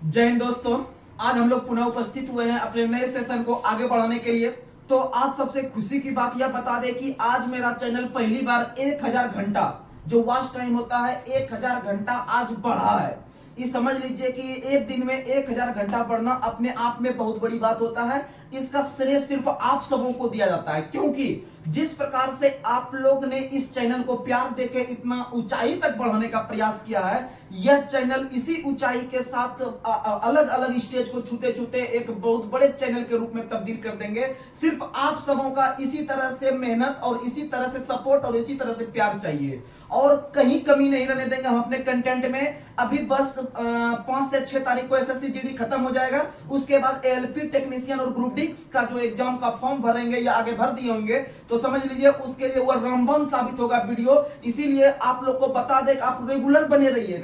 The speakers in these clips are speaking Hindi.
जय हिंद दोस्तों। आज हम लोग पुनः उपस्थित हुए हैं अपने नए सेशन को आगे बढ़ाने के लिए। तो आज सबसे खुशी की बात यह बता दें कि आज मेरा चैनल पहली बार 1000 घंटा जो वॉच टाइम होता है 1000 घंटा आज बढ़ा है। ये समझ लीजिए कि एक दिन में 1000 घंटा बढ़ना अपने आप में बहुत बड़ी बात होता है। इसका श्रेय सिर्फ आप सबों को दिया जाता है, क्योंकि जिस प्रकार से आप लोग ने इस चैनल को प्यार देके इतना ऊंचाई तक बढ़ाने का प्रयास किया है, यह चैनल इसी ऊंचाई के साथ अलग अलग स्टेज को छूते छूते एक बहुत बड़े चैनल के रूप में तब्दील कर देंगे। सिर्फ आप सबों का इसी तरह से मेहनत और इसी तरह से सपोर्ट और इसी तरह से प्यार चाहिए, और कहीं कमी नहीं रहने देंगे हम अपने कंटेंट में। अभी बस 5 से 6 तारीख को एसएससी जीडी खत्म हो जाएगा, उसके बाद एएलपी टेक्नीशियन और ग्रुप डी का जो एग्जाम का फॉर्म भरेंगे या आगे भर दिए होंगे, तो समझ लीजिए उसके लिए वो रामबाण साबित होगा वीडियो। इसीलिए आप लोग को बता दें, आप रेगुलर बने रहिए,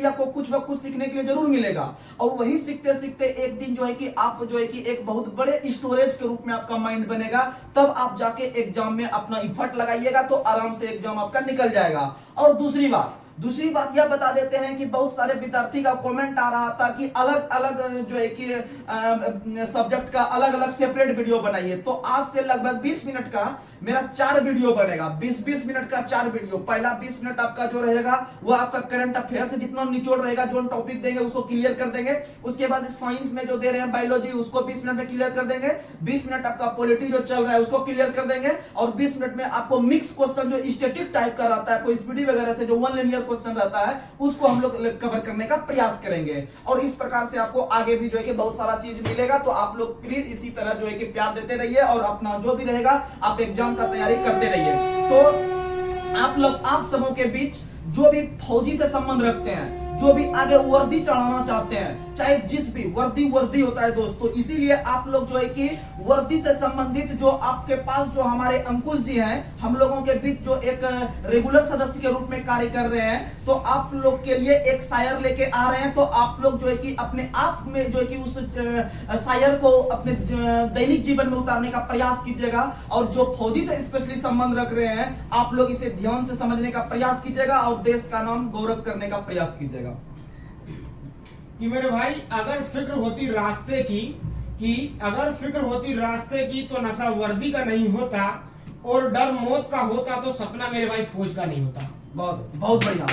आपको कुछ न कुछ सीखने के लिए जरूर मिलेगा। और वही सीखते सीखते एक दिन जो है कि आप जो है कि एक बहुत बड़े स्टोरेज के रूप में आपका माइंड बनेगा, तब आप जाके एग्जाम में अपना इफर्ट लगाइएगा तो आराम से एग्जाम आपका निकल जाएगा। और दूसरी बात यह बता देते हैं कि बहुत सारे विद्यार्थी का कमेंट आ रहा था कि अलग अलग जो है कि सब्जेक्ट का अलग अलग सेपरेट वीडियो बनाइए। तो आज से लगभग 20 मिनट का मेरा 4 वीडियो बनेगा, 20-20 मिनट का 4 वीडियो। पहला 20 मिनट आपका जो रहेगा वो आपका करंट अफेयर से जितना निचोड़ रहेगा, जो टॉपिक देंगे उसको क्लियर कर देंगे। उसके बाद साइंस में जो दे रहे हैं बायोलॉजी, उसको 20 मिनट में क्लियर कर देंगे। 20 मिनट आपका पॉलिटी जो चल रहा है उसको क्लियर कर देंगे, और 20 मिनट में आपको मिक्स क्वेश्चन जो स्टैटिक टाइप का रहता है, कोई स्पीडी वगैरह से जो वन लिनियर क्वेश्चन रहता है, उसको हम लोग कवर करने का प्रयास करेंगे। और इस प्रकार से आपको आगे भी जो है कि बहुत सारा चीज मिलेगा। तो आप लोग प्लीज इसी तरह जो है कि प्यार देते रहिए, और अपना जो भी रहेगा आप एग्जाम का तैयारी करते रहिए। तो आप सबों के बीच जो भी फौजी से संबंध रखते हैं, जो भी आगे वर्दी चढ़ाना चाहते हैं, चाहे जिस भी वर्दी होता है दोस्तों। इसीलिए आप लोग जो है कि वर्दी से संबंधित जो आपके पास जो हमारे अंकुश जी हैं, हम लोगों के बीच जो एक रेगुलर सदस्य के रूप में कार्य कर रहे हैं, तो आप लोग के लिए एक शायर लेके आ रहे हैं। तो आप लोग जो है कि अपने आप में जो है कि उस शायर को अपने दैनिक जीवन में उतारने का प्रयास कीजिएगा। और जो फौजी से स्पेशली संबंध रख रहे हैं, आप लोग इसे ध्यान से समझने का प्रयास कीजिएगा और देश का नाम गौरव करने का प्रयास कीजिएगा। कि मेरे भाई अगर फिक्र होती रास्ते की तो नशा वर्दी का नहीं होता, और डर मौत का होता तो सपना मेरे भाई फौज का नहीं होता। बहुत बढ़िया।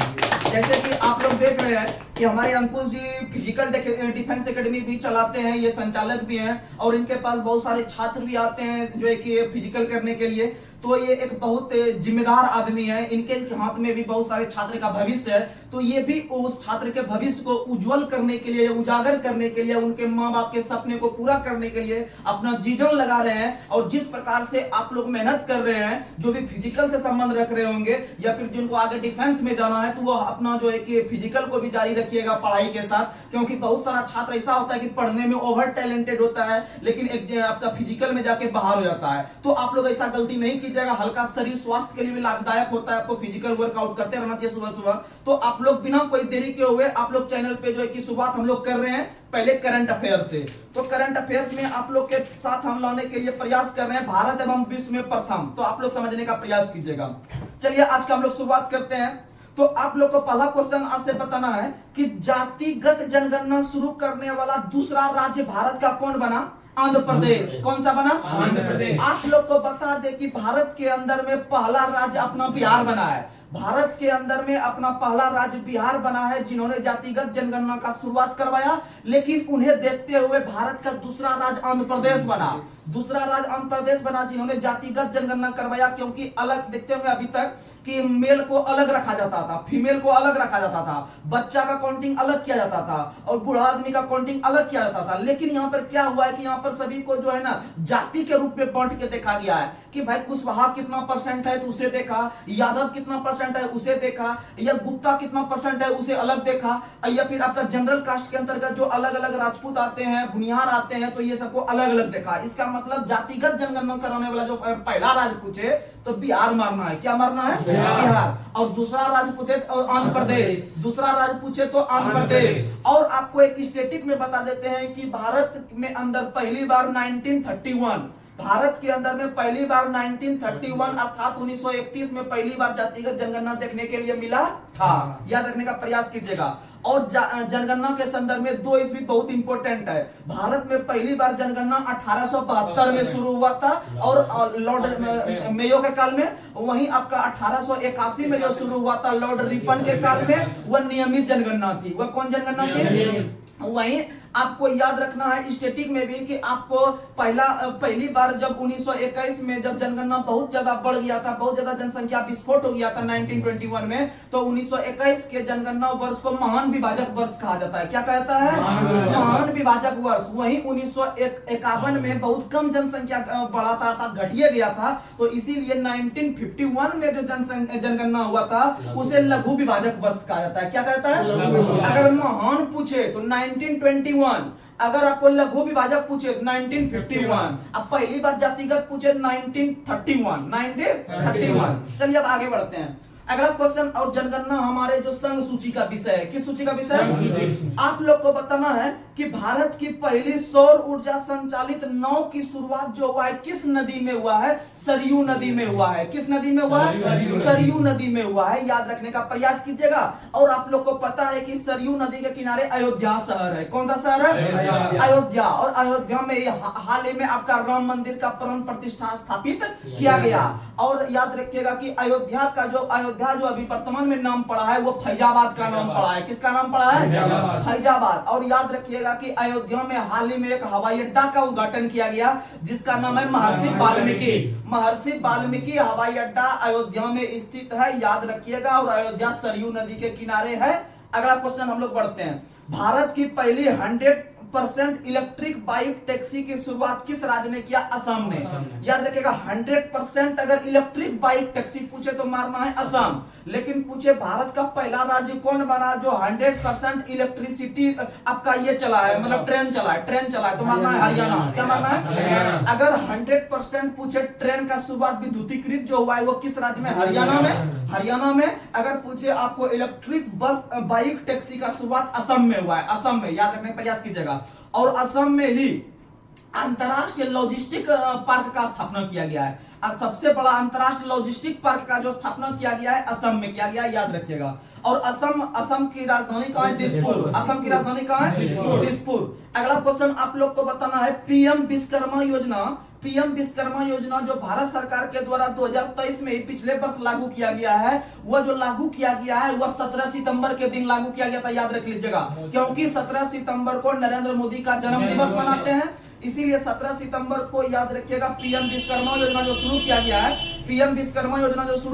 जैसे कि आप लोग देख रहे हैं कि हमारे अंकुश जी फिजिकल डिफेंस एकेडमी भी चलाते हैं, ये संचालक भी हैं, और इनके पास बहुत सारे छात्र भी आते हैं जो है कि फिजिकल करने के लिए। तो ये एक बहुत जिम्मेदार आदमी है, इनके हाथ में भी बहुत सारे छात्र का भविष्य है। तो ये भी उस छात्र के भविष्य को उज्जवल करने के लिए, उजागर करने के लिए, उनके माँ बाप के सपने को पूरा करने के लिए अपना जीवन लगा रहे हैं। और जिस प्रकार से आप लोग मेहनत कर रहे हैं, जो भी फिजिकल से संबंध रख रहे होंगे या फिर जिनको आगे डिफेंस में जाना है, तो वो अपना जो है कि फिजिकल को भी जारी रखिएगा पढ़ाई के साथ। क्योंकि बहुत सारा छात्र ऐसा होता है कि पढ़ने में ओवर टैलेंटेड होता है, लेकिन एक आपका फिजिकल में जाके बाहर हो जाता है। तो आप लोग ऐसा गलती नहीं कीजिएगा। हल्का शरीर स्वास्थ्य के लिए भी लाभदायक होता है, आपको फिजिकल वर्कआउट करते रहना चाहिए सुबह सुबह। तो आप लोग बिना कोई देरी के हुए आप लोग चैनल पे जो है कि शुरुआत हम लोग कर रहे हैं पहले करंट अफेयर से। तो करंट अफेयर्स में आप लोग के साथ हम लाने के लिए प्रयास कर रहे हैं भारत एवं विश्व में प्रथम। तो आप लोग समझने का प्रयास कीजिएगा। चलिए आज का हम लोग शुरुआत करते हैं। तो आप लोग को पहला क्वेश्चन आज से बताना है कि जातिगत जनगणना शुरू करने वाला दूसरा राज्य भारत का कौन बना? आंध्र प्रदेश। कौन सा बना? आंध्र प्रदेश। आप लोग को बता दे कि भारत के अंदर में पहला राज्य अपना बिहार बना है। भारत के अंदर में अपना पहला राज्य बिहार बना है, जिन्होंने जातिगत जनगणना का शुरुआत करवाया। लेकिन उन्हें देखते हुए भारत का दूसरा राज्य आंध्र प्रदेश बना। जिन्होंने जातिगत जनगणना करवाया, क्योंकि अलग देखते होंगे अभी तक कि मेल को अलग रखा जाता था, फीमेल को अलग रखा जाता था, बच्चा का काउंटिंग अलग किया जाता था, और बूढ़ा आदमी का काउंटिंग अलग किया जाता था। लेकिन यहाँ पर क्या हुआ है कि यहाँ पर सभी को जो है ना जाति के रूप में बांट के देखा गया है कि भाई कुशवाहा कितना परसेंट है तो उसे देखा, यादव कितना परसेंट है उसे देखा, या गुप्ता कितना परसेंट है उसे अलग देखा, या फिर आपका जनरल कास्ट के अंतर्गत जो अलग अलग राजपूत आते हैं, भुनियार आते हैं, तो ये सबको अलग अलग देखा। इसका मतलब जातिगत जनगणना कराने वाला जो पहला राज्य पूछे तो बिहार मारना है। क्या मारना है? बिहार। और दूसरा राज्य पूछे तो आंध्र प्रदेश। और आपको एक स्टेटिक में बता देते हैं कि भारत में अंदर पहली बार 1931 भारत के अंदर में पहली बार 1931 अर्थात 1931 में पहली बार जातिगत जनगणना देखने के लिए मिला था। याद रखने का प्रयास कीजिएगा। और जनगणना के संदर्भ में 2 ईस्वी बहुत इंपॉर्टेंट है। भारत में पहली बार जनगणना 1872 में शुरू हुआ था और लॉर्ड मेयो के काल में, वहीं आपका 1881 में जो शुरू हुआ था लॉर्ड रिपन के काल में, वह नियमित जनगणना थी। वह कौन जनगणना थी? वहीं आपको याद रखना है स्टैटिक में भी कि आपको पहली बार जब 1921 में जब जनगणना बहुत ज्यादा बढ़ गया था, बहुत ज्यादा जनसंख्या विस्फोट हो गया था 1921 में, तो 1921 के जनगणना वर्ष को महान विभाजक वर्ष कहा जाता है। क्या कहता है? महान विभाजक वर्ष। वहीं 1951 में बहुत कम जनसंख्या बढ़ा था अर्थात घटिया गया था, तो इसीलिए 1951 में जो जनगणना हुआ था उसे लघु विभाजक वर्ष कहा जाता है। क्या कहता है? अगर महान पूछे तो 1921, अगर आपको लघु विभाजक पूछे तो 1951, अब पहली बार जातिगत पूछे 1931। चलिए अब आगे बढ़ते हैं। अगला क्वेश्चन, और जनगणना हमारे जो संघ सूची का विषय है। किस सूची का विषय है? आप लोग को बताना है कि भारत की पहली सौर ऊर्जा संचालित नाव की शुरुआत जो हुआ है किस नदी में हुआ है? सरयू नदी में हुआ है। किस नदी में हुआ है? सरयू नदी में हुआ है। याद रखने का प्रयास कीजिएगा। और आप लोग को पता है कि सरयू नदी के किनारे अयोध्या शहर है। कौन सा शहर है? अयोध्या। और अयोध्या में हाल ही में आपका राम मंदिर का प्राण प्रतिष्ठा स्थापित किया गया। और याद रखिएगा कि अयोध्या जो अभी वर्तमान में नाम पड़ा है वो फैजाबाद का नाम पड़ा है। किसका नाम पड़ा है? फैजाबाद। और याद रखिएगा कि अयोध्या में हाल ही में एक हवाई अड्डा का उद्घाटन किया गया जिसका नाम है महर्षि वाल्मीकि हवाई अड्डा अयोध्या में स्थित है। याद रखिएगा। और अयोध्या सरयू नदी के किनारे है। अगला क्वेश्चन हम लोग बढ़ते हैं। भारत की पहली 100% इलेक्ट्रिक बाइक टैक्सी की शुरुआत किस राज्य ने किया? असम ने। याद रखिएगा 100% अगर इलेक्ट्रिक बाइक टैक्सी पूछे तो मारना है असम। लेकिन पूछे भारत का पहला राज्य कौन बना जो 100% इलेक्ट्रिसिटी आपका ये चला है, मतलब ट्रेन चला है तो मारना है हरियाणा। क्या मारना है? अगर 100% पूछे ट्रेन का शुरुआत विद्युतीकृत जो हुआ है वो किस राज्य में? हरियाणा में। अगर पूछे आपको इलेक्ट्रिक बस बाइक टैक्सी का शुरुआत असम में हुआ है। असम में। याद रखने का प्रयास कीजिएगा। और असम में ही अंतरराष्ट्रीय लॉजिस्टिक पार्क का स्थापना किया गया है। सबसे बड़ा अंतरराष्ट्रीय लॉजिस्टिक पार्क का जो स्थापना किया गया है असम में किया गया। याद रखिएगा। और असम की राजधानी कहाँ है? दिसपुर। असम की राजधानी कहाँ है? दिसपुर। अगला क्वेश्चन आप लोग को बताना है पीएम विश्वकर्मा योजना जो भारत सरकार के द्वारा 2023 में ही पिछले वर्ष लागू किया गया है, वह जो लागू किया गया है वह 17 सितंबर के दिन लागू किया गया था। याद रख लीजिएगा क्योंकि 17 सितंबर को नरेंद्र मोदी का जन्म दिवस मनाते हैं, इसीलिए 17 सितंबर को याद रखिएगा पीएम विश्वकर्मा योजना जो शुरू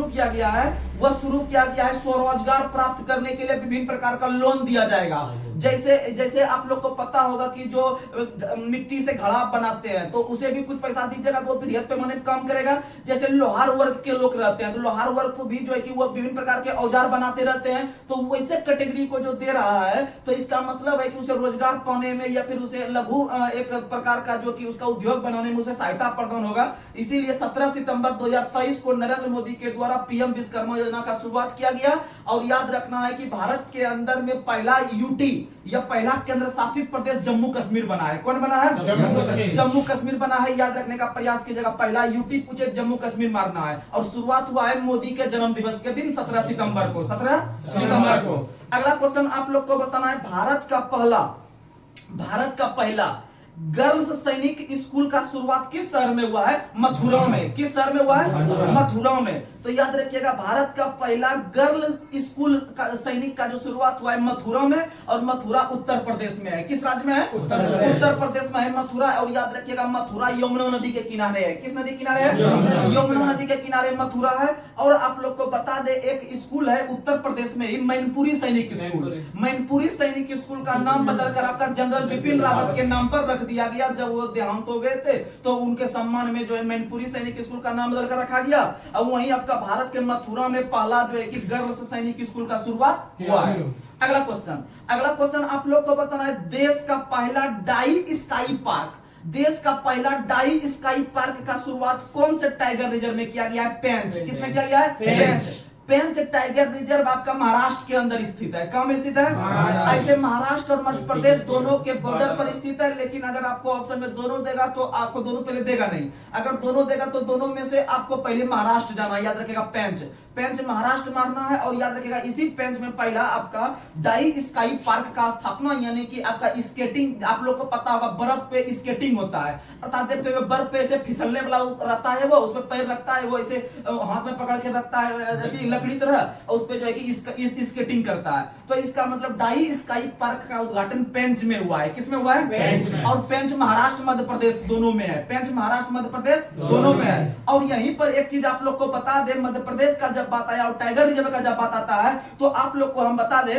किया गया है वह शुरू किया गया है स्वरोजगार प्राप्त करने के लिए विभिन्न प्रकार का लोन दिया जाएगा। जैसे आप लोग को पता होगा कि जो मिट्टी से घड़ा बनाते हैं तो उसे भी कुछ पैसा दीजिएगा तो बृहद पैमाने पर काम करेगा। जैसे लोहार वर्ग के लोग रहते हैं तो लोहार वर्ग को भी जो है कि वो विभिन्न प्रकार के औजार बनाते रहते हैं, तो वैसे कैटेगरी को जो दे रहा है तो इसका मतलब है कि उसे रोजगार पाने में या फिर उसे लघु एक प्रकार का जो कि उसका उद्योग बनाने में उसे सहायता प्रदान होगा। इसीलिए 17 सितंबर 2023 को नरेंद्र मोदी के द्वारा पीएम विश्वकर्मा योजना का शुरुआत किया गया। और याद रखना है कि भारत के अंदर में पहला यूटी या पहला केंद्र शासित प्रदेश जम्मू कश्मीर बना है। कौन बना है? जम्मू कश्मीर बना है। याद रखने का प्रयास कीजिएगा। पहला यूटी पूछे जम्मू कश्मीर मारना है। और शुरुआत हुआ है मोदी के जन्म दिवस के दिन 17 सितंबर को। अगला क्वेश्चन आप लोग को बताना है भारत का पहला गर्ल्स सैनिक स्कूल का शुरुआत किस शहर में हुआ है? मथुरा में। किस शहर में हुआ है? मथुरा में। तो याद रखिएगा भारत का पहला गर्ल्स स्कूल का सैनिक का जो शुरुआत हुआ है मथुरा में, और मथुरा उत्तर प्रदेश में है। किस राज्य में है? उत्तर प्रदेश में है मथुरा। और याद रखिएगा मथुरा यमुना नदी के किनारे है। किस नदी किनारे है? यमुना नदी के किनारे मथुरा है। और आप लोग को बता दे एक स्कूल है उत्तर प्रदेश में ही मैनपुरी सैनिक स्कूल। मैनपुरी सैनिक स्कूल का नाम बदलकर आपका जनरल बिपिन रावत के नाम पर रख दिया गया। जब वो देहांत हो गए थे तो उनके सम्मान में जो है मैनपुरी सैनिक स्कूल का नाम बदलकर रखा गया। अब वहीं आपका भारत के मथुरा में पहला जो है कि गर्ल्स सैनिक स्कूल का शुरुआत हुआ है। अगला क्वेश्चन आप लोग को बताना है देश का पहला डाई स्काई पार्क का शुरुआत कौन से टाइगर रिजर्व में किया गया है? पेंच। किसमें किया गया है? पेंच टाइगर रिजर्व आपका महाराष्ट्र के अंदर स्थित है। कहाँ में स्थित है? ऐसे महाराष्ट्र और मध्य प्रदेश दोनों के बॉर्डर पर स्थित है। लेकिन अगर आपको ऑप्शन में दोनों देगा तो आपको दोनों पहले देगा नहीं। अगर दोनों देगा तो दोनों में से आपको पहले महाराष्ट्र जाना। याद रखेगा पेंच महाराष्ट्र मारना है। और याद रखिएगा इसी पेंच में पहला आपका डाई स्काई पार्क का स्थापना, यानी कि आपका स्केटिंग, आप लोग को पता होगा बर्फ पे स्केटिंग होता है, अर्थात देखते हुए बर्फ पे ऐसे फिसलने वाला रहता है, वो उसमें पैर रखता है, वो ऐसे हाथ में पकड़ के रखता है लकड़ी तरह, और उस पे जो है कि स्केटिंग करता है। तो इसका मतलब डाई स्काई पार्क का उद्घाटन पेंच में हुआ है। किसमें हुआ है? पेंच। और पेंच महाराष्ट्र मध्य प्रदेश दोनों में है, पेंच महाराष्ट्र मध्य प्रदेश दोनों में है। और यहीं पर एक चीज आप लोग को बता दे, मध्य प्रदेश का जब बात आया और टाइगर रिजर्व का जब बात आता है तो आप लोग को हम बता दे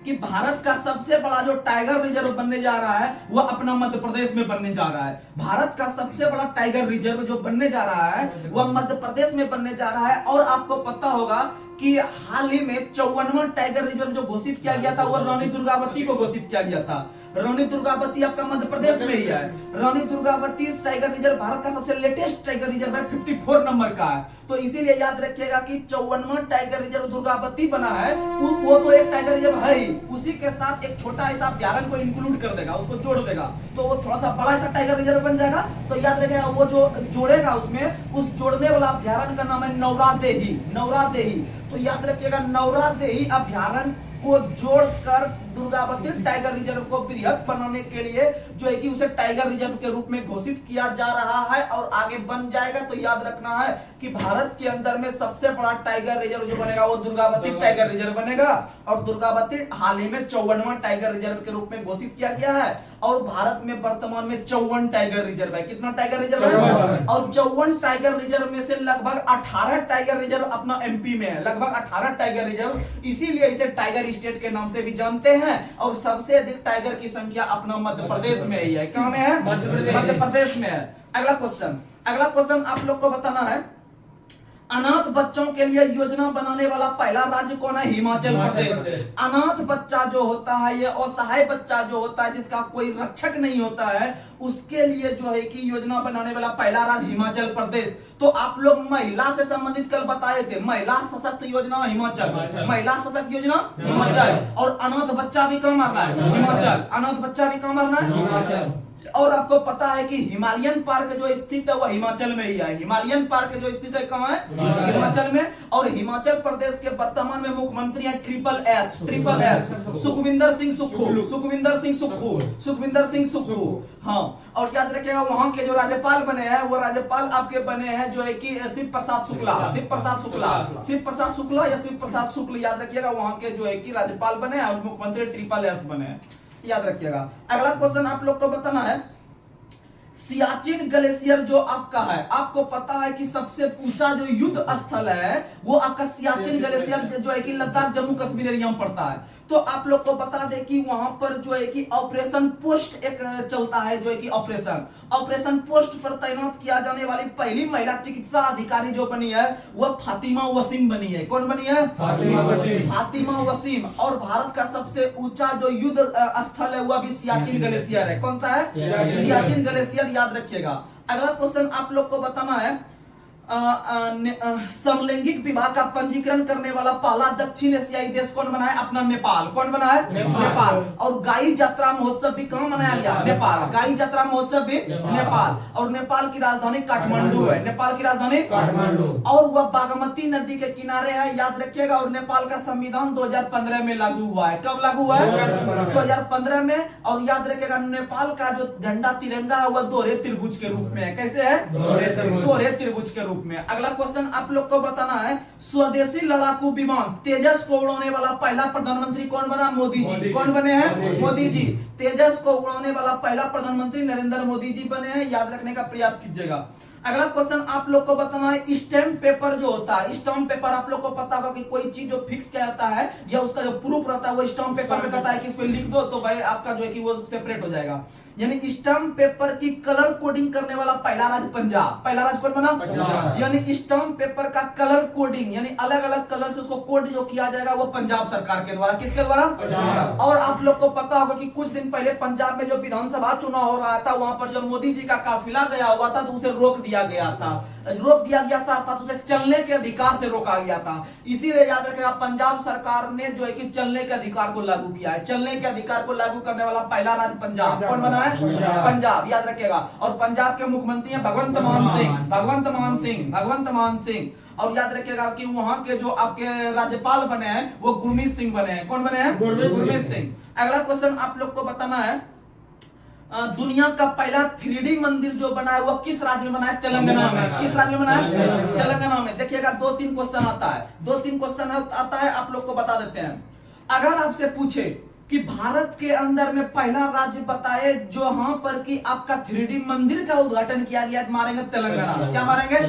कि भारत का सबसे बड़ा जो टाइगर रिजर्व बनने जा रहा है वह अपना मध्य प्रदेश में बनने जा रहा है। भारत का सबसे बड़ा टाइगर रिजर्व जो बनने जा रहा है वह मध्य प्रदेश में बनने जा रहा है। और आपको पता होगा कि हाल ही में 54वां टाइगर रिजर्व जो घोषित किया गया था वह रानी दुर्गावती को घोषित किया गया था। रानी दुर्गावती आपका मध्य प्रदेश में ही है। रानी दुर्गावती टाइगर रिजर्व भारत का सबसे लेटेस्ट टाइगर रिजर्व है, 54 नंबर का है। तो इसीलिए याद रखिएगा कि 54वां टाइगर रिजर्व दुर्गावती बना है, वो तो एक टाइगर रिजर्व है ही, उसी के साथ एक छोटा ऐसा अभ्यारण्य को इंक्लूड कर देगा, उसको जोड़ देगा, तो वो थोड़ा सा बड़ा सा टाइगर रिजर्व बन जाएगा। तो याद रखिएगा वो जो जोड़ेगा उसमें, उस जोड़ने वाला अभ्यारण्य का नाम है नौरादेही। नौरादेही, तो याद रखिएगा नौरादेही अभ्यारण्य को जोड़कर दुर्गावती टाइगर रिजर्व को बृहद बनाने के लिए जो है कि उसे टाइगर रिजर्व के रूप में घोषित किया जा रहा है और आगे बन जाएगा। तो याद रखना है कि भारत के अंदर में सबसे बड़ा टाइगर रिजर्व जो बनेगा वो दुर्गावती टाइगर रिजर्व बनेगा। और दुर्गावती हाल ही में 54वां टाइगर रिजर्व के रूप में घोषित किया गया है। और भारत में वर्तमान में 54 टाइगर रिजर्व है। कितना टाइगर रिजर्व है? और 54 टाइगर रिजर्व में से लगभग 18 टाइगर रिजर्व अपना एमपी में है, लगभग 18 टाइगर रिजर्व, इसीलिए इसे टाइगर स्टेट के नाम से भी जानते हैं। और सबसे अधिक टाइगर की संख्या अपना मध्य प्रदेश में ही है। कहां में है? मध्य प्रदेश में है। अगला क्वेश्चन आप लोग को बताना है, अनाथ बच्चों के लिए योजना बनाने वाला पहला राज्य कौन है? हिमाचल प्रदेश। अनाथ बच्चा जो होता है, ये असहाय बच्चा जो होता है, जिसका कोई रक्षक नहीं होता है, उसके लिए जो है कि योजना बनाने वाला पहला राज्य हिमाचल प्रदेश। तो आप लोग महिला से संबंधित कल बताए थे, महिला सशक्त योजना हिमाचल, महिला सशक्त योजना हिमाचल। और अनाथ बच्चा भी कहाँ मारना है? हिमाचल। अनाथ बच्चा भी कहाँ मारना है? हिमाचल। और आपको पता है कि हिमालयन पार्क जो स्थित है वह हिमाचल में ही है। हिमालयन पार्क जो स्थित है कहाँ है? हिमाचल में। और हिमाचल प्रदेश के वर्तमान में मुख्यमंत्री हैं ट्रिपल एस सुखविंदर सिंह सुक्खू। हाँ, और याद रखिएगा वहां के जो राज्यपाल बने हैं वो राज्यपाल आपके बने हैं जो है कि शिव प्रसाद शुक्ला या शिव प्रसाद शुक्ल, याद रखिएगा वहां के जो है कि राज्यपाल बने हैं और मुख्यमंत्री ट्रिपल एस बने हैं, याद रखिएगा। अगला क्वेश्चन आप लोग को बताना है, सियाचिन ग्लेशियर जो आपका है, आपको पता है कि सबसे ऊंचा जो युद्ध स्थल है वो आपका सियाचिन ग्लेशियर जो है कि लद्दाख जम्मू कश्मीर एरिया में पड़ता है। तो आप लोग को बता दें कि वहां पर जो है कि ऑपरेशन पोस्ट एक चलता है, जो है कि ऑपरेशन पोस्ट पर तैनात किया जाने वाली पहली महिला चिकित्सा अधिकारी जो बनी है वह फातिमा वसीम बनी है। कौन बनी है? फातिमा वसीम। और भारत का सबसे ऊंचा जो युद्ध स्थल है वह भी सियाचिन ग्लेशियर है। कौन सा है? सियाचिन ग्लेशियर, याद रखिएगा। अगला क्वेश्चन आप लोग को बताना है, समलैंगिक विवाह का पंजीकरण करने वाला पहला दक्षिण एशियाई देश कौन बना है? अपना नेपाल। कौन बना है? नेपाल। और गाई यात्रा महोत्सव भी कहां मनाया गया? नेपाल। गाई यात्रा महोत्सव भी नेपाल। और नेपाल की राजधानी काठमांडू है। नेपाल की राजधानी काठमांडू। और वह बागमती नदी के किनारे है, याद रखिएगा। और नेपाल का संविधान 2015 में लागू हुआ है। कब लागू हुआ है? 2015 में। और याद रखिएगा नेपाल का जो झंडा तिरंगा है वह दोहरे त्रिभुज के रूप में है। कैसे है? दोहरे त्रिभुज के रूप में। अगला क्वेश्चन आप लोग को बताना है, स्वदेशी लड़ाकू विमान तेजस को उड़ाने वाला पहला प्रधानमंत्री कौन बना? मोदी जी। कौन बने हैं? मोदी जी। तेजस को उड़ाने वाला पहला प्रधानमंत्री नरेंद्र मोदी जी बने हैं, याद रखने का प्रयास कीजिएगा। अगला क्वेश्चन आप लोग को बताना है, स्टैम्प पेपर जो होता है, स्टैम्प पेपर आप लोग को पता होगा कि कोई चीज जो फिक्स किया जाता है या उसका जो प्रूफ रहता है वो स्टैम्प पेपर में कहता है कि इस पे लिख दो तो भाई आपका जो है कि वो सेपरेट हो जाएगा। यानी स्टैम्प पेपर की कलर कोडिंग करने वाला पहला राज्य पंजाब। पहला राज्य कौन बना? यानी स्टैम्प पेपर का कलर कोडिंग, यानी अलग अलग कलर से उसको कोड जो किया जाएगा वो पंजाब सरकार के द्वारा। किसके द्वारा? और आप लोग को पता होगा कि कुछ दिन पहले पंजाब में जो विधानसभा चुनाव हो रहा था वहां पर जब मोदी जी का काफिला गया हुआ था तो उसे रोक दिया दिया गया था, अर्थात उसे चलने के अधिकार से रोका गया था। इसीलिए याद रखेगा पंजाब सरकार ने जो है कि चलने के अधिकार को लागू किया है। चलने के अधिकार को लागू करने वाला पहला राज्य पंजाब। कौन बना है? पंजाब, याद रखेगा। और पंजाब के मुख्यमंत्री हैं भगवंत मान सिंह। और याद रखिएगा कि वहां के जो आपके राज्यपाल बने हैं वो गुरमीत सिंह बने हैं। कौन बने हैं? गुरमीत सिंह। अगला क्वेश्चन आप लोग को बताना है, दुनिया का पहला 3D मंदिर जो बना है वो किस राज्य में बना है? तेलंगाना में। किस राज्य में बना है? तेलंगाना में। देखिएगा 2-3 क्वेश्चन आता है, 2-3 क्वेश्चन आता है, आप लोग को बता देते हैं। अगर आपसे पूछे कि भारत के अंदर में पहला राज्य बताए जहां पर कि आपका 3D मंदिर का उद्घाटन किया गया, मारेंगे तेलंगाना। क्या मारेंगे?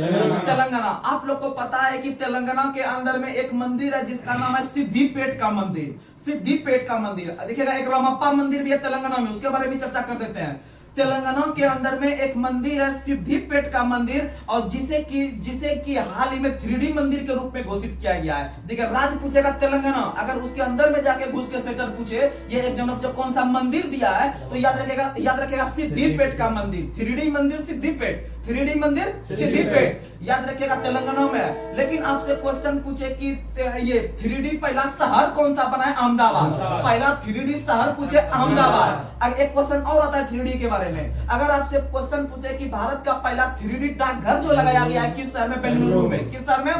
तेलंगाना। आप लोग को पता है कि तेलंगाना के अंदर में एक मंदिर है जिसका नाम है सिद्धिपेट का मंदिर। सिद्धिपेट का मंदिर। देखिएगा एक रामप्पा मंदिर भी है तेलंगाना में, उसके बारे में चर्चा कर देते हैं। तेलंगाना के अंदर में एक मंदिर है सिद्धिपेट का मंदिर, और जिसे कि हाल ही में 3D मंदिर के रूप में घोषित किया गया है। देखिए राज्य पूछेगा तेलंगाना, अगर उसके अंदर में जाके घुस के सेटर पूछे ये एक जनरल जो कौन सा मंदिर दिया है, तो याद रखेगा सिद्धिपेट का मंदिर। 3D मंदिर सिद्धिपेट, 3D मंदिर सिद्धिपेट, याद रखिएगा तेलंगाना में है। लेकिन आपसे क्वेश्चन पूछे कि ये 3D पहला शहर कौन सा बना है? अहमदाबाद। पहला 3D शहर पूछे अहमदाबाद। एक क्वेश्चन और आता है 3D के बारे में। अगर आपसे क्वेश्चन पूछे कि भारत का पहला 3D डाकघर जो लगाया गया है किस शहर में? बेंगलुरु में। किस शहर में?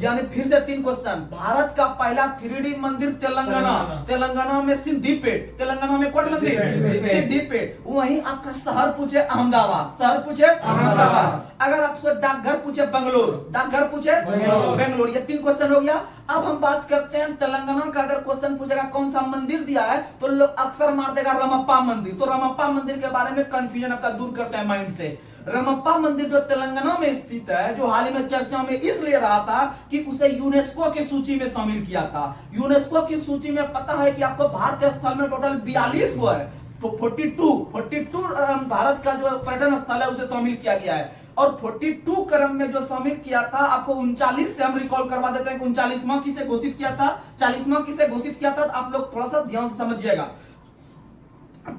यानी फिर से 3 क्वेश्चन। भारत का पहला 3D मंदिर तेलंगाना में सिद्धिपेट। तेलंगाना में कौन मंदिर? सिद्धिपेट। वहीं आपका शहर पूछे अहमदाबाद। शहर पूछे अहमदाबाद। अगर आपसे डाकघर पूछे बंगलोर। डाकघर पूछे बेंगलोर। ये 3 क्वेश्चन हो गया। अब हम बात करते हैं तेलंगाना का। अगर क्वेश्चन पूछेगा कौन सा मंदिर दिया है, तो लोग अक्सर मार देगा रामप्पा मंदिर। तो रामप्पा मंदिर के बारे में कंफ्यूजन आपका दूर करते हैं माइंड से। रामप्पा मंदिर जो तेलंगाना में स्थित है, जो हाल ही में चर्चा में इसलिए रहा था कि उसे यूनेस्को की सूची में शामिल किया था। यूनेस्को की सूची में पता है कि आपको भारतीय स्थल में टोटल 42 वो है, तो 42 भारत का जो पर्यटन स्थल है उसे शामिल किया गया है। और 42 क्रम में जो शामिल किया था, आपको 39 से हम रिकॉल करवा देते हैं कि 39वां किसे घोषित किया था, 40वां किसे घोषित किया था। आप लोग थोड़ा सा ध्यान से समझिएगा।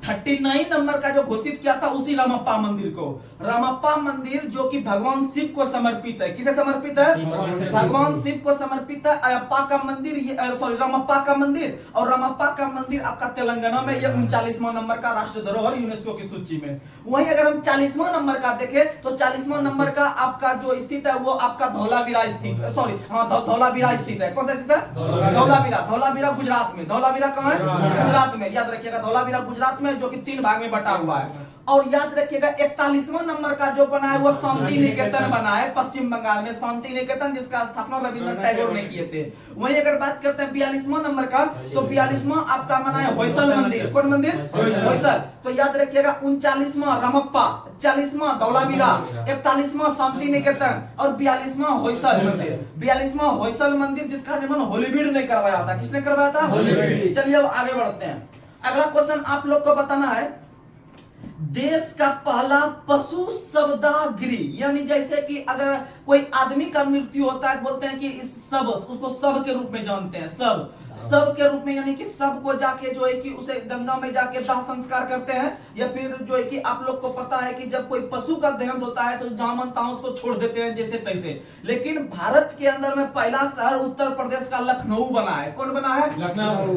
39 नंबर का जो घोषित किया था उसी रामप्पा मंदिर को। रामप्पा मंदिर जो कि भगवान शिव को समर्पित है। किसे समर्पित है? भगवान शिव को समर्पित है। अयप्पा का मंदिर, रामप्पा का मंदिर। और रामप्पा का मंदिर आपका तेलंगाना में, ये 39वां नंबर का राष्ट्र धरोहर यूनेस्को की सूची में। वहीं अगर हम 40वां नंबर का देखें तो 40वां नंबर का आपका जो स्थित है वो आपका धौलावीरा स्थित है। धौलावीरा स्थित है। कौन सा स्थित है? धौलावीरा गुजरात में। धौलावीरा कहाँ है? गुजरात में। याद रखिएगा धौलावीरा गुजरात में, जो कि 3 भाग में बटा हुआ है। और याद रखिएगा 41वां नंबर का जो बना है वो शांति निकेतन बना है पश्चिम बंगाल में। शांति निकेतन जिसका स्थापना रविंद्रनाथ टैगोर ने किए थे। वहीं अगर बात करते हैं 42वां नंबर का, तो 42वां आपका बना है होयसल मंदिर। कौन मंदिर? होयसल। तो याद रखिएगा 39वां रामप्पा, 40वां धौलावीरा, 41वां शांति निकेतन और 42वां होयसल मंदिर। 42वां होयसल मंदिर जिसका निर्माण हॉलीवुड ने करवाया था। किसने करवाया था? हॉलीवुड। चलिए अब आगे बढ़ते हैं। अगला क्वेश्चन आप लोग को बताना है, देश का पहला पशु शवदाह गृह, यानी जैसे कि अगर कोई आदमी का मृत्यु होता है बोलते हैं कि इस शव, उसको शव के रूप में जानते हैं। शव के रूप में, यानी कि शव को जाके जो है कि उसे गंगा में जाके दाह संस्कार करते हैं, या फिर जो है कि आप लोग को पता है कि जब कोई पशु का देहांत होता है तो जहां मन तहां उसको छोड़ देते हैं जैसे तैसे। लेकिन भारत के अंदर में पहला शहर उत्तर प्रदेश का लखनऊ बना है। कौन बना है?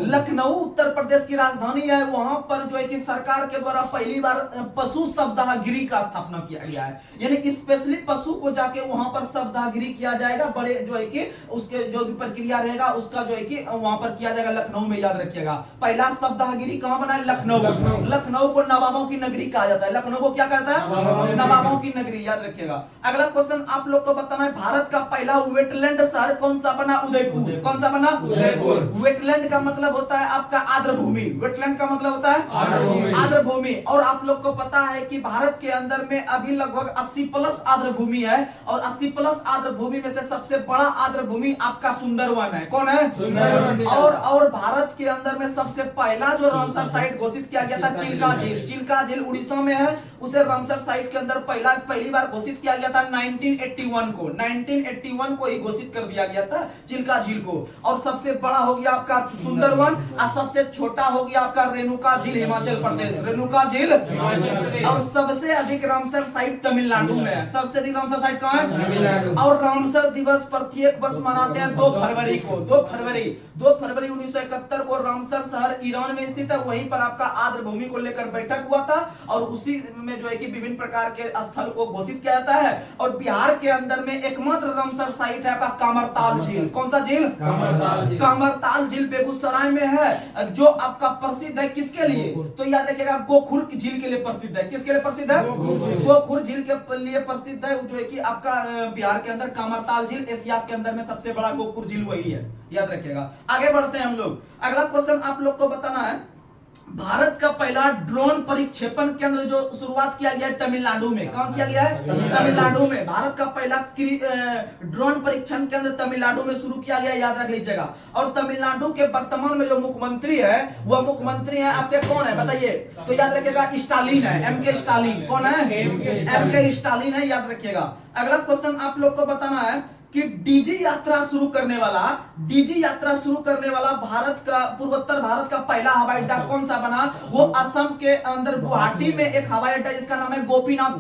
लखनऊ उत्तर प्रदेश की राजधानी है। वहां पर जो है कि सरकार के द्वारा पहली बार पशु शवदाह गृह का स्थापना किया गया है। यानी स्पेशली पशु को जाके वहां पर शवदाह गृह किया जाएगा। बड़े जो है कि उसके जो भी प्रक्रिया रहेगा उसका जो है कि वहां पर किया जाएगा लखनऊ में। याद रखिएगा पहला शवदाह गृह कहां बना है? लखनऊ। लखनऊ को नवाबों की नगरी कहा जाता है। लखनऊ को क्या कहता है? नवाबों की नगरी। याद रखिएगा। अगला क्वेश्चन आप लोग को बताना है, भारत का पहला वेटलैंड शहर कौन सा बना? उदयपुर। कौन सा बना? उदयपुर। वेटलैंड का मतलब होता है आपका आर्द्र भूमि। वेटलैंड का मतलब होता है आर्द्र भूमि। और आप लोग को पता है कि भारत के अंदर में अभी लगभग 80+ आर्द्र भूमि है, और 80+ आर्द्र भूमि में से सबसे बड़ा आर्द्र भूमि आपका सुंदरवन है। कौन है? सुंदरवन। और भारत के अंदर में सबसे पहला जो रामसर साइट घोषित किया गया था चिल्का झील, चिल्का झील उड़ीसा में है, उसे रामसर साइट के अंदर पहली बार घोषित किया गया था 1981 को ही घोषित कर दिया गया था चिल्का झील को। और सबसे बड़ा हो गया आपका सुंदरवन और सबसे छोटा हो गया आपका रेणुका झील हिमाचल प्रदेश, रेणुका झील। और सबसे अधिक रामसर साइट तमिलनाडु में है, सबसे अधिक रामसर साइट कहाँ है? तमिलनाडु। और रामसर दिवस प्रत्येक वर्ष मनाते हैं 2 फरवरी को, 2 फरवरी 1971 को रामसर शहर ईरान में स्थित है, वहीं पर आपका आर्द्र भूमि को लेकर बैठक हुआ था और उसी में जो है कि विभिन्न प्रकार के स्थल को घोषित किया जाता है। और बिहार के अंदर में एकमात्र रामसर साइट है आपका कामरताल झील। कौन सा झील? कामरताल झील बेगूसराय में है, जो आपका प्रसिद्ध है किसके लिए? तो याद रखिएगा गोखुर झील के लिए प्रसिद्ध है। किसके लिए प्रसिद्ध है? गोखुर झील के लिए प्रसिद्ध है, जो है कि आपका बिहार के अंदर कामरताल झील, एशिया के अंदर में सबसे बड़ा गोखुर झील वही है, याद रखिएगा। आगे बढ़ते हैं हम लोग। अगला क्वेश्चन आप लोग को बताना है, भारत का पहला ड्रोन परिक्षेपण केंद्र जो शुरुआत किया गया है तमिलनाडु में। कहां किया गया है? तमिलनाडु में। भारत का पहला ड्रोन परीक्षण केंद्र तमिलनाडु में शुरू किया गया, याद रख लीजिएगा। और तमिलनाडु के वर्तमान में जो मुख्यमंत्री है वह मुख्यमंत्री है आपके कौन है बताइए? तो याद रखिएगा स्टालिन है, एम.के. स्टालिन। कौन है? एम.के. स्टालिन है, याद रखिएगा। अगला क्वेश्चन आप लोग को बताना है कि डीजी यात्रा शुरू करने वाला भारत का पूर्वोत्तर भारत का पहला हवाई अड्डा कौन सा बना? वो असम के अंदर गुवाहाटी में एक हवाई अड्डा जिसका नाम है गोपीनाथ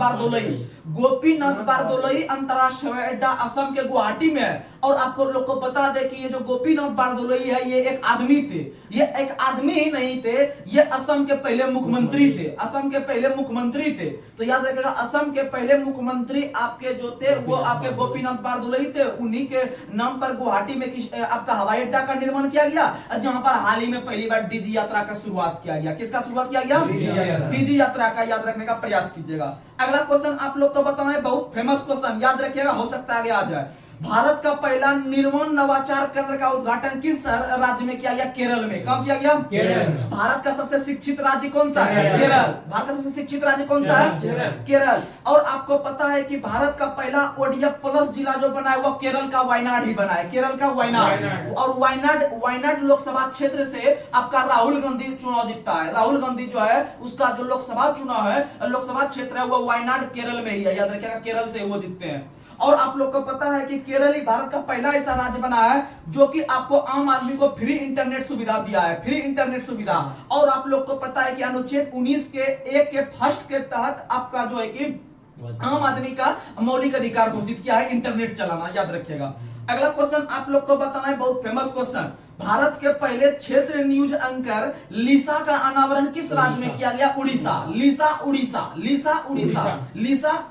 बारदोलई अंतरराष्ट्रीय हवाई अड्डा असम के गुवाहाटी में है। और आपको लोग को बता दे कि ये जो गोपीनाथ बारदोलई है ये एक आदमी थे, ये एक आदमी ही नहीं थे, ये असम के पहले मुख्यमंत्री थे, असम के पहले मुख्यमंत्री थे। तो याद रखिएगा असम के पहले मुख्यमंत्री आपके जो थे वो आपके गोपीनाथ बारदोलई थे। उन्हीं के नाम पर गुवाहाटी में आपका हवाई अड्डा का निर्माण किया गया, जहां पर हाल ही में पहली बार डीजी यात्रा का शुरुआत किया गया। किसका शुरुआत किया गया? डीजी यात्रा का, याद रखने का प्रयास कीजिएगा। अगला क्वेश्चन आप लोग को बताना है, बहुत फेमस क्वेश्चन, याद रखिएगा, हो सकता है आगे आ जाए। भारत का पहला निर्माण नवाचार केंद्र का उद्घाटन किस राज्य में किया गया? केरल में। कहां किया गया? केरल। भारत का सबसे शिक्षित राज्य कौन सा है? केरल। भारत का सबसे शिक्षित राज्य कौन सा है? केरल। और आपको पता है कि भारत का पहला ODF प्लस जिला जो बना है वो केरल का वायनाड ही बना है, केरल का वायनाड। और वायनाड लोकसभा क्षेत्र से आपका राहुल गांधी चुनाव जीतता है। राहुल गांधी जो है उसका जो लोकसभा चुनाव है, लोकसभा क्षेत्र है, वो वायनाड केरल में ही है, याद रखिएगा, केरल से वो जीतते हैं। और आप लोग को पता है कि केरल ही भारत का पहला ऐसा राज्य बना है जो कि आपको आम आदमी को फ्री इंटरनेट सुविधा दिया है, फ्री इंटरनेट सुविधा। और आप लोग को पता है कि अनुच्छेद 19 के 1 के फर्स्ट के तहत आपका जो है कि आम आदमी का मौलिक अधिकार घोषित किया है इंटरनेट चलाना, याद रखिएगा। अगला क्वेश्चन आप लोग को बताना है, बहुत फेमस क्वेश्चन, भारत के पहले क्षेत्र न्यूज एंकर लिसा का अनावरण किस राज्य में किया गया? उड़ीसा।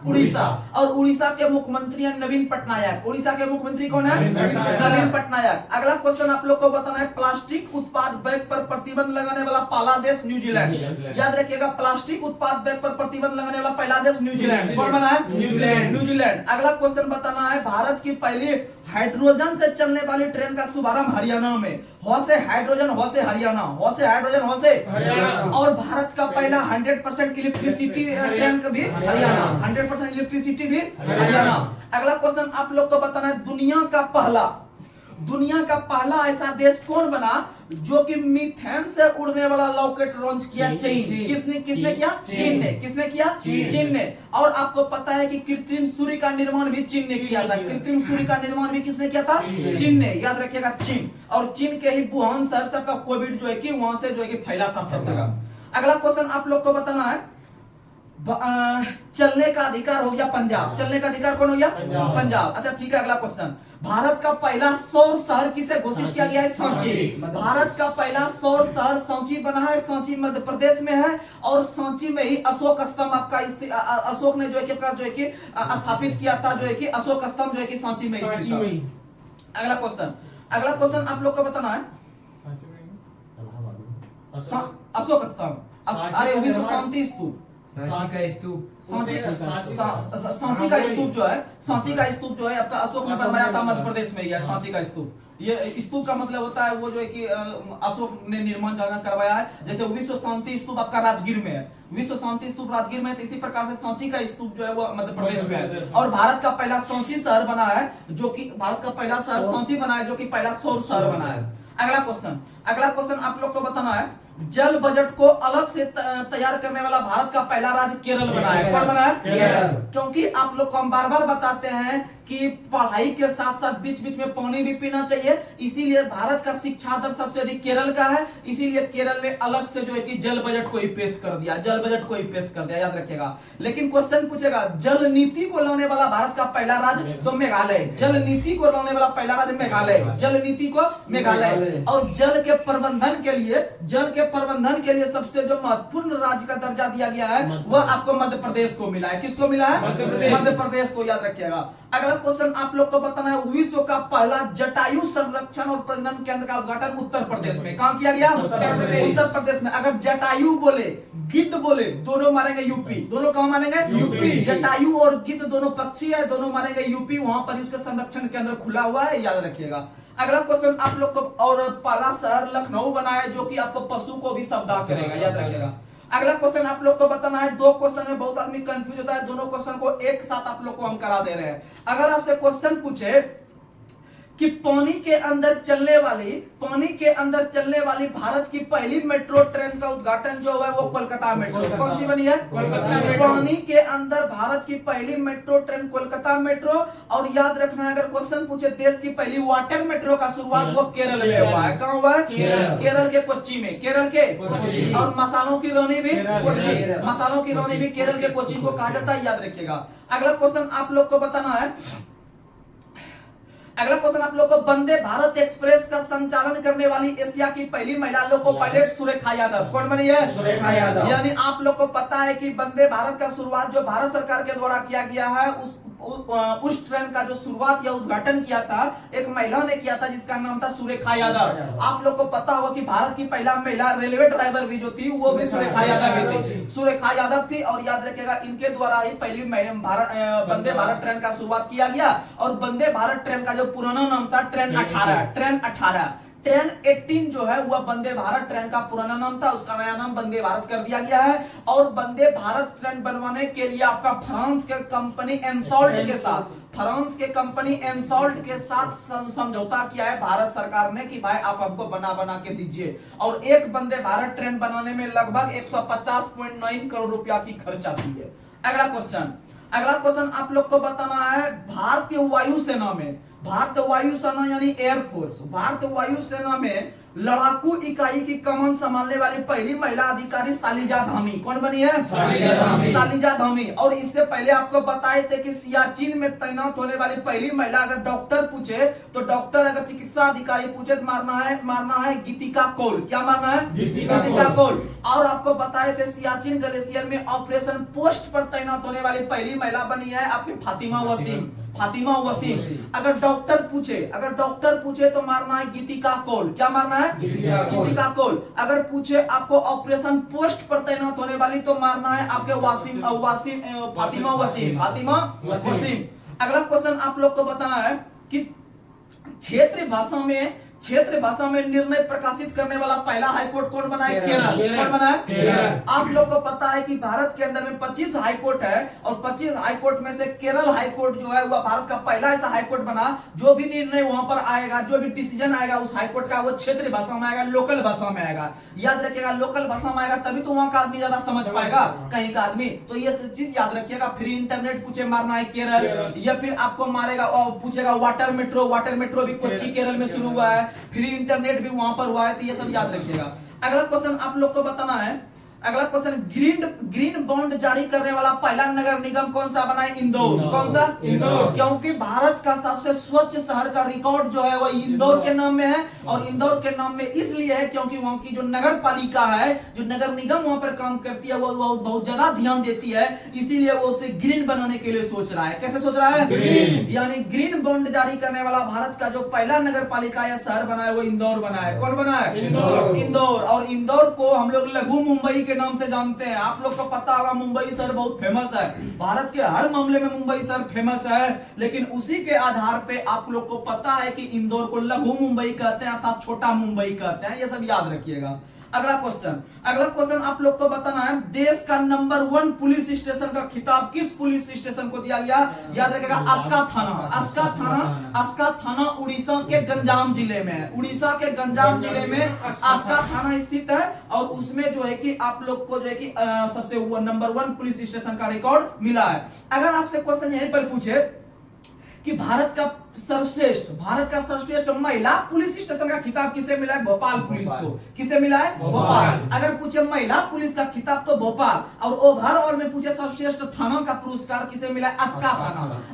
उड़ीसा। और उड़ीसा के मुख्यमंत्री हैं नवीन पटनायक। उड़ीसा के मुख्यमंत्री कौन है? नवीन पटनायक। अगला क्वेश्चन आप लोग को बताना है, प्लास्टिक उत्पाद बैग पर प्रतिबंध लगाने वाला पहला देश न्यूजीलैंड। याद रखिएगा, प्लास्टिक उत्पाद बैग पर प्रतिबंध लगाने वाला पहला देश न्यूजीलैंड। कौन बना है? न्यूजीलैंड। अगला क्वेश्चन बताना है, भारत की पहली हाइड्रोजन से चलने वाली ट्रेन का शुभारंभ हरियाणा में। हो से हाइड्रोजन, हो से हरियाणा, हो से हाइड्रोजन, हो से हरियाणा। और भारत का पहला 100% इलेक्ट्रिसिटी ट्रेन का भी हरियाणा, 100% इलेक्ट्रिसिटी भी हरियाणा। अगला क्वेश्चन आप लोग को बताना है, दुनिया का पहला ऐसा देश कौन बना जो कि मीथेन से उड़ने वाला रॉकेट लॉन्च किया? चीन। किसने किया? चीन ने। किसने किया? चीन ने। और आपको पता है कि कृत्रिम सूर्य का निर्माण भी चीन ने किया था। कृत्रिम सूर्य का निर्माण भी किसने किया था? चीन ने, याद रखिएगा, चीन। और चीन के ही वुहान शहर से आपका कोविड जो है कि वहां से जो है कि फैला था सब जगह। अगला क्वेश्चन आप लोग को बताना है, चलने का अधिकार हो गया पंजाब। चलने का अधिकार कौन हो गया? पंजाब। अच्छा ठीक है, अगला क्वेश्चन, भारत का पहला सौर शहर किसे घोषित किया गया है? सांची। भारत का पहला सौर शहर सांची बना है, सांची मध्य प्रदेश में है। और सांची में ही अशोक स्तंभ आपका अशोक ने जो है कि आपका जो है कि स्थापित किया था, जो है कि अशोक स्तंभ जो है कि सांची में। अगला क्वेश्चन आप लोग को बताना है, अशोक स्तंभ, अरे विश्व शांति स्तूप, सांची का स्तूप जो है आपका अशोक ने बनवाया था, मध्य प्रदेश में ही है सांची का स्तूप। ये स्तूप का मतलब होता है वो जो है कि अशोक ने निर्माण जगह करवाया है। जैसे विश्व शांति स्तूप आपका राजगीर में है, विश्व शांति स्तूप राजगीर में है, तो इसी प्रकार से सांची का स्तूप जो है वो मध्य प्रदेश में है। और भारत का पहला सांची शहर बना है, जो कि भारत का पहला शहर सांची बना है, जो कि पहला सौर शहर बना है। अगला क्वेश्चन आप लोग को बताना है, जल बजट को अलग से तैयार करने वाला भारत का पहला राज्य केरल बना है। कौन बना है? केरल। क्योंकि आप लोग को हम बार बार बताते हैं कि पढ़ाई के साथ साथ बीच बीच में पानी भी पीना चाहिए, इसीलिए भारत का शिक्षा दर सबसे अधिक केरल का है, इसीलिए केरल ने अलग से जो है कि जल बजट को ही पेश कर दिया, याद रखिएगा। लेकिन क्वेश्चन पूछेगा जल नीति को लाने वाला भारत का पहला राज्य, तो मेघालय। जल नीति को लाने वाला पहला राज्य मेघालय, जल नीति को मेघालय। और जल के प्रबंधन के लिए सबसे जो महत्वपूर्ण राज्य का दर्जा दिया गया है वह आपको मध्य प्रदेश को मिला है। किसको मिला है? मध्य प्रदेश को, याद रखिएगा। अगला क्वेश्चन आप लोग को बताना है, विश्व का पहला जटायु संरक्षण और प्रजनन केंद्र का उद्घाटन उत्तर प्रदेश में कहां किया गया? उत्तर प्रदेश में। अगर जटायु बोले गिद्ध बोले दोनों मानेंगे यूपी। दोनों कहां मानेंगे? यूपी। जटायु और गिद्ध दोनों पक्षी है, दोनों मानेंगे यूपी। वहां पर उसका संरक्षण केंद्र खुला हुआ है, याद रखिएगा। अगला क्वेश्चन आप लोग को, और पहला शहर लखनऊ बना है जो कि आपको पशु को भी शब्दा करेगा, याद रखिएगा। अगला क्वेश्चन आप लोग को बताना है, दो क्वेश्चन में बहुत आदमी कंफ्यूज होता है, दोनों क्वेश्चन को एक साथ आप लोग को हम करा दे रहे हैं। अगर आपसे क्वेश्चन पूछे कि पानी के अंदर चलने वाली भारत की पहली मेट्रो ट्रेन का उद्घाटन जो है वो कोलकाता मेट्रो। कौन सी बनी है? कोलकाता मेट्रो। पानी के अंदर भारत की पहली मेट्रो ट्रेन कोलकाता मेट्रो। और याद रखना है, अगर क्वेश्चन पूछे देश की पहली वाटर मेट्रो का शुरुआत वो केरल में हुआ है। कहाँ हुआ है? केरल के कोच्चि में। केरल के कोच्चि। और मसालों की रानी भी कोच्चि। मसालों की रानी भी केरल के कोच्चि को कहा जाता है, याद रखिएगा। अगला क्वेश्चन आप लोग को बताना है, वंदे भारत एक्सप्रेस का संचालन करने वाली एशिया की पहली महिला लोको पायलट सुरेखा यादव। कौन बनी है? सुरेखा यादव। यानी आप लोग को पता है कि वंदे भारत का शुरुआत जो भारत सरकार के द्वारा किया गया है, उस ट्रेन का जो शुरुआत या उद्घाटन किया था एक महिला ने किया था जिसका नाम था सुरेखा यादव। आप लोग को पता होगा कि भारत की पहला महिला रेलवे ड्राइवर भी जो थी वो भी सुरेखा यादव थी। सुरेखा यादव थी। और याद रखिएगा, इनके द्वारा ही पहली वंदे भारत ट्रेन का शुरुआत किया गया। और वंदे भारत ट्रेन का जो पुराना नाम था ट्रेन 18। ट्रेन 18 जो है वह वंदे भारत ट्रेन का पुराना नाम था, उसका नया नाम वंदे भारत कर दिया गया है। और वंदे भारत ट्रेन बनवाने के लिए आपका फ्रांस के कंपनी एनसॉल्ट के साथ समझौता किया है भारत सरकार ने कि भाई आप हमको बना के दीजिए। और एक वंदे भारत ट्रेन बनाने में लगभग 150.9 करोड़ रुपया की खर्च आती है। अगला क्वेश्चन आप लोग को बताना है, भारतीय वायु सेना यानी एयरफोर्स, भारतीय वायु सेना में लड़ाकू इकाई की कमान संभालने वाली पहली महिला अधिकारी शालिजा धामी। कौन बनी है? शालिजा धामी। और इससे पहले आपको बताए थे कि सियाचिन में तैनात होने वाली पहली महिला, अगर डॉक्टर पूछे तो डॉक्टर, अगर चिकित्सा अधिकारी पूछे तो मारना है गीतिका कौल। क्या मारना है? गीतिका कौल। और आपको बताए थे सियाचिन ग्लेशियर में ऑपरेशन पोस्ट पर तैनात होने वाली पहली महिला बनी है आपकी फातिमा वसीम। अगर डॉक्टर पूछे तो मारना है गीतिका कौल। क्या मारना है? गीतिका कौल। अगर पूछे आपको ऑपरेशन पोस्ट पर तैनात होने वाली तो मारना है आपके फातिमा वसीम। अगला क्वेश्चन आप लोग को बताना है कि क्षेत्रीय भाषा में निर्णय प्रकाशित करने वाला पहला हाईकोर्ट कौन बना है? केरल। कौन बना है? केरल। आप लोग को पता है कि भारत के अंदर में 25 हाईकोर्ट है और 25 हाईकोर्ट में से केरल हाईकोर्ट जो है वह भारत का पहला ऐसा हाईकोर्ट बना, जो भी निर्णय वहां पर आएगा, जो भी डिसीजन आएगा उस हाईकोर्ट का, वो क्षेत्रीय भाषा में आएगा, लोकल भाषा में आएगा। याद रखिएगा, लोकल भाषा में आएगा तभी तो वहां का आदमी ज्यादा समझ पाएगा, कहीं का आदमी। तो ये चीज याद रखिएगा। फ्री इंटरनेट पूछे मारना है केरल, या फिर आपको मारेगा और पूछेगा वाटर मेट्रो भी कोच्चि केरल में शुरू हुआ है, फ्री इंटरनेट भी वहां पर हुआ है, तो ये सब याद रखिएगा। अगला क्वेश्चन आप लोग को बताना है, ग्रीन बॉन्ड जारी करने वाला पहला नगर निगम कौन सा बना है? इंदौर। कौन सा? इंदौर। क्योंकि भारत का सबसे स्वच्छ शहर का रिकॉर्ड जो है वो इंदौर के नाम में है। और इंदौर के नाम में इसलिए है क्योंकि वहां की जो नगर पालिका है, जो नगर निगम वहां पर काम करती है, वो बहुत ज्यादा ध्यान देती है, इसीलिए वो उसे ग्रीन बनाने के लिए सोच रहा है। कैसे सोच रहा है? ग्रीन। यानी ग्रीन बॉन्ड जारी करने वाला भारत का जो पहला नगर पालिका या शहर बना है वो इंदौर बना है। कौन बना है? इंदौर। और इंदौर को हम लोग लघु मुंबई के नाम से जानते हैं। आप लोग को पता होगा मुंबई शहर बहुत फेमस है, भारत के हर मामले में मुंबई शहर फेमस है, लेकिन उसी के आधार पे आप लोग को पता है कि इंदौर को लघु मुंबई कहते हैं अर्थात छोटा मुंबई कहते हैं। ये सब याद रखिएगा। अगला क्वेश्चन आप लोग को बताना है, देश का नंबर 1 पुलिस स्टेशन का खिताब किस पुलिस स्टेशन को दिया गया? याद रखिएगा, आस्का थाना उड़ीसा के गंजाम जिले में है। उड़ीसा के गंजाम जिले में आस्का थाना स्थित है और उसमें जो है कि आप लोग को जो है कि सबसे नंबर 1 पुलिस स्टेशन का रिकॉर्ड मिला है। अगर आपसे क्वेश्चन यहीं पर पूछे कि भारत का सर्वश्रेष्ठ महिला पुलिस स्टेशन का खिताब किसे मिला है? भोपाल पुलिस को। किसे मिला है? भोपाल। अगर पूछे महिला पुलिस का खिताब तो भोपाल, और ओवरऑल में पूछे सर्वश्रेष्ठ थाना का पुरस्कार किसे मिला है?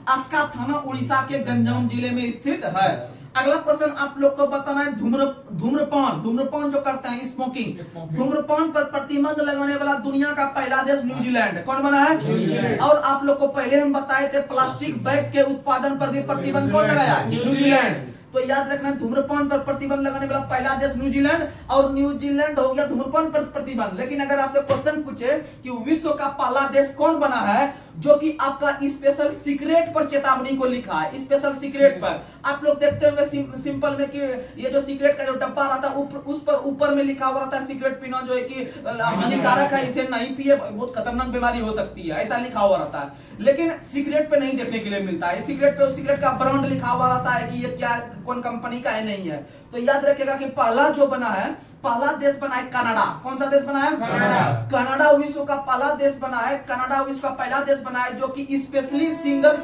आस्का थाना उड़ीसा के गंजाम जिले में स्थित है। अगला क्वेश्चन आप लोग को बताना है, धूम्रपान जो करते हैं, स्मोकिंग, धूम्रपान पर प्रतिबंध लगाने वाला दुनिया का पहला देश न्यूजीलैंड। कौन बना है? और आप लोग को पहले हम बताए थे प्लास्टिक बैग के उत्पादन पर भी प्रतिबंध कौन लगाया? न्यूजीलैंड। तो याद रखना, धूम्रपान पर प्रतिबंध लगाने वाला पहला देश न्यूजीलैंड, और न्यूजीलैंड हो गया धूम्रपान पर प्रतिबंध। लेकिन अगर आपसे क्वेश्चन पूछे कि विश्व का पहला देश कौन बना है जो कि आपका स्पेशल सीक्रेट पर चेतावनी को लिखा है, स्पेशल सीक्रेट पर, आप लोग देखते होंगे सिंपल में कि ये जो सीक्रेट का जो डब्बा रहता है उस पर ऊपर में लिखा हुआ रहता है सीक्रेट पीना जो है कि हानिकारक है, इसे नहीं पिए, बहुत खतरनाक बीमारी हो सकती है, ऐसा लिखा हुआ रहता है। लेकिन सीक्रेट पे नहीं देखने के लिए मिलता है, सीक्रेट पे उस सीक्रेट का ब्रांड लिखा हुआ रहता है कि ये क्या कौन कंपनी का है, नहीं है। तो याद रखिएगा कि पहला जो बना है, पहला देश बना है कनाडा। कौन सा देश बना है? कनाडा विश्व का पहला देश बना है। कनाडा विश्व का पहला देश बना है जो कि स्पेशली सिंगल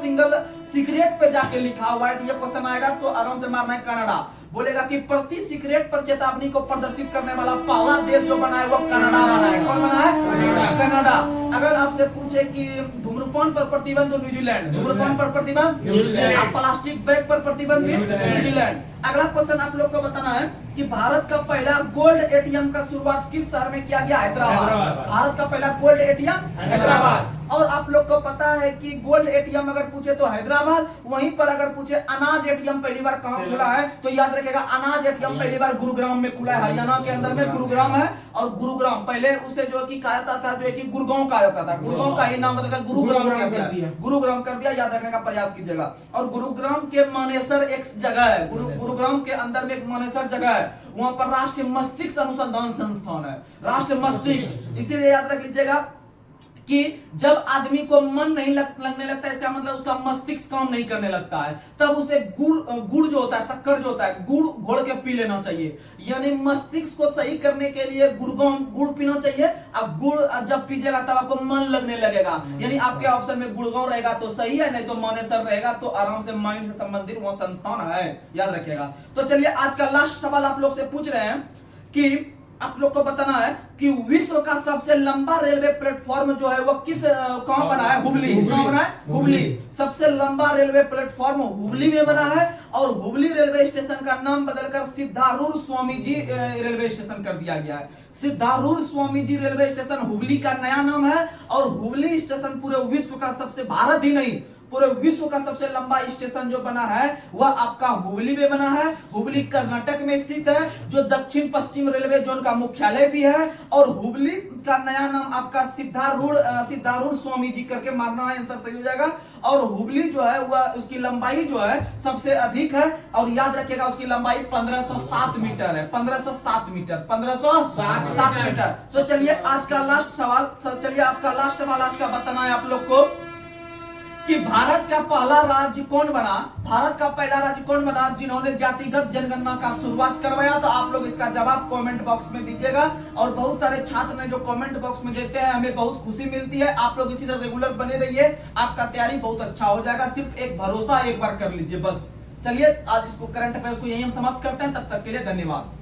सीक्रेट पे जाके लिखा हुआ है। ये क्वेश्चन आएगा तो आराम से मारना है कनाडा। बोलेगा कि प्रति सीक्रेट पर चेतावनी को प्रदर्शित करने वाला पहला देश जो बना है वो कनाडा बना है। कौन बना है? कनाडा। अगर आपसे पूछे कि धूम्रपान पर प्रतिबंध तो न्यूजीलैंड, धूम्रपान पर प्रतिबंध न्यूजीलैंड, प्लास्टिक बैग पर प्रतिबंध भी न्यूजीलैंड। अगला क्वेश्चन आप लोग को बताना है कि भारत का पहला गोल्ड एटीएम का शुरुआत किस शहर में किया गया? हैदराबाद। भारत का पहला गोल्ड एटीएम हैदराबाद। और आप लोग को पता है कि गोल्ड एटीएम अगर पूछे तो हैदराबाद, वहीं पर अगर पूछे अनाज एटीएम पहली बार कहां खुला है तो याद रखेगा अनाज एटीएम पहली बार गुरुग्राम में खुला है। हरियाणा के अंदर में गुरुग्राम है, और गुरुग्राम पहले उसे जो कि कहा जाता था जो है कि गुड़गांव कहा जाता था, गुड़गांव का ही नाम बदलकर गुरुग्राम कर दिया। याद रखने का प्रयास कीजिएगा। और गुरुग्राम के मानेसर एक जगह है, गुरुग्राम के अंदर में एक मानेसर जगह है, वहां पर राष्ट्रीय मस्तिष्क अनुसंधान संस्थान है, राष्ट्रीय मस्तिष्क। इसीलिए याद रख लीजिएगा कि जब आदमी को मन नहीं लगने लगता है, इसका मतलब उसका मस्तिष्क काम नहीं करने लगता है, तब उसे गुड़ जो होता है, शक्कर जो होता है, गुड़ घोल के पी लेना चाहिए। यानी मस्तिष्क को सही करने के लिए गुड़ पीना चाहिए। अब गुड़ जब पीजिएगा तब आपको मन लगने लगेगा। यानी आपके ऑप्शन में गुड़गांव रहेगा तो सही है, नहीं तो मानेसर रहेगा तो आराम से माइंड से संबंधित वो संस्थान है, याद रखिएगा। तो चलिए आज का लास्ट सवाल आप लोग से पूछ रहे हैं कि आप लोग को बताना है कि विश्व का सबसे लंबा रेलवे प्लेटफॉर्म जो है वो कहां बना है? हुबली। कहां बना है? हुबली। सबसे लंबा रेलवे प्लेटफॉर्म हुबली में बना है, और हुबली रेलवे स्टेशन का नाम बदलकर सिद्धारूढ़ स्वामी जी रेलवे स्टेशन कर दिया गया है। सिद्धारूढ़ स्वामी जी रेलवे स्टेशन हुबली का नया नाम है, और हुबली स्टेशन पूरे विश्व का सबसे, भारत ही नहीं पूरे विश्व का सबसे लंबा स्टेशन जो बना है वह आपका हुबली में बना है। हुबली कर्नाटक में स्थित है, जो दक्षिण पश्चिम रेलवे जोन का मुख्यालय भी है। और हुबली का नया नाम आपका सिद्धारूढ़ स्वामी जी करके मारना है, आंसर सही हो जाएगा। और हुबली जो है वह उसकी लंबाई जो है सबसे अधिक है, और याद रखिएगा उसकी लंबाई 1507 मीटर है, 1507 मीटर। तो चलिए आज का लास्ट सवाल, आपका लास्ट सवाल आज का बताना है आप लोग को कि भारत का पहला राज्य कौन बना? भारत का पहला राज्य कौन बना जिन्होंने जातिगत जनगणना का शुरुआत करवाया? तो आप लोग इसका जवाब कमेंट बॉक्स में दीजिएगा। और बहुत सारे छात्र ने जो कमेंट बॉक्स में देते हैं हमें बहुत खुशी मिलती है। आप लोग इसी तरह रेगुलर बने रहिए, आपका तैयारी बहुत अच्छा हो जाएगा। सिर्फ एक भरोसा एक बार कर लीजिए बस। चलिए आज इसको करंट अफेयर्स को यही हम समाप्त करते हैं, तब तक के लिए धन्यवाद।